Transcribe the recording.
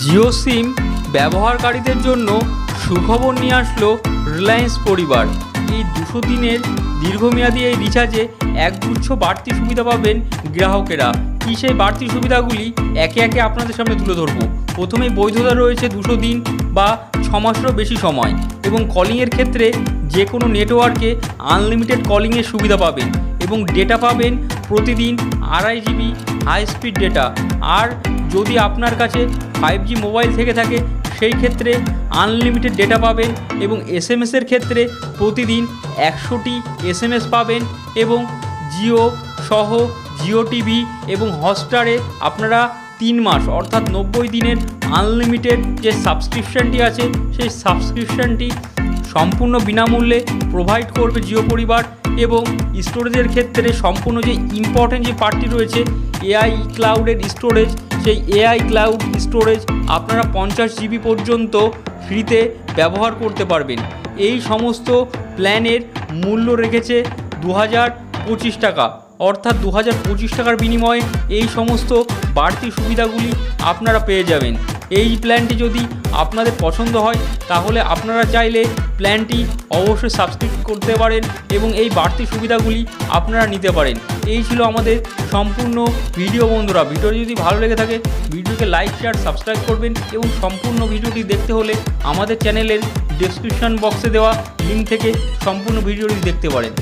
জিও সিম ব্যবহারকারীদের জন্য সুখবর নিয়ে আসলো রিলায়েন্স পরিবার। এই 200 দিনের দীর্ঘমেয়াদী এই রিচার্জে একগুচ্ছ বাড়তি সুবিধা পাবেন গ্রাহকেরা। কী সেই বাড়তি সুবিধাগুলি একে একে আপনাদের সামনে তুলে ধরব। প্রথমেই বৈধতা রয়েছে 200 দিন বা 6 মাসেরও বেশি সময়, এবং কলিংয়ের ক্ষেত্রে যে কোনো নেটওয়ার্কে আনলিমিটেড কলিংয়ের সুবিধা পাবেন এবং ডেটা পাবেন প্রতিদিন 2.5 GB হাই স্পিড ডেটা। আর যদি আপনার কাছে 5G মোবাইল থেকে থাকে সেই ক্ষেত্রে আনলিমিটেড ডেটা পাবেন এবং SMS-এর ক্ষেত্রে প্রতিদিন 100টি SMS পাবেন। এবং জিও সহ জিও টিভি এবং হটস্টারে আপনারা 3 মাস অর্থাৎ 90 দিনের আনলিমিটেড যে সাবস্ক্রিপশানটি আছে সেই সাবস্ক্রিপশানটি সম্পূর্ণ বিনামূল্যে প্রোভাইড করবে জিও পরিবার। এবং স্টোরেজের ক্ষেত্রে সম্পূর্ণ যে ইম্পর্টেন্ট যে পার্টটি রয়েছে এআই ক্লাউডের স্টোরেজ, সেই এআই ক্লাউড স্টোরেজ আপনারা 50 GB পর্যন্ত ফ্রিতে ব্যবহার করতে পারবেন। এই সমস্ত প্ল্যানের মূল্য রেখেছে 2025 টাকা, অর্থাৎ 2025 টাকার বিনিময়ে এই সমস্ত বাড়তি সুবিধাগুলি আপনারা পেয়ে যাবেন। এই প্ল্যানটি যদি আপনাদের পছন্দ হয় তাহলে আপনারা চাইলে প্ল্যানটি অবশ্যই সাবস্ক্রাইব করতে পারেন এবং এই বাড়তি সুবিধাগুলি আপনারা নিতে পারেন। এই ছিল আমাদের সম্পূর্ণ ভিডিও। বন্ধুরা, ভিডিওটি যদি ভালো লেগে থাকে ভিডিওকে লাইক শেয়ার সাবস্ক্রাইব করবেন এবং সম্পূর্ণ ভিডিওটি দেখতে হলে আমাদের চ্যানেলের ডেসক্রিপশন বক্সে দেওয়া লিঙ্ক থেকে সম্পূর্ণ ভিডিওটি দেখতে পারেন।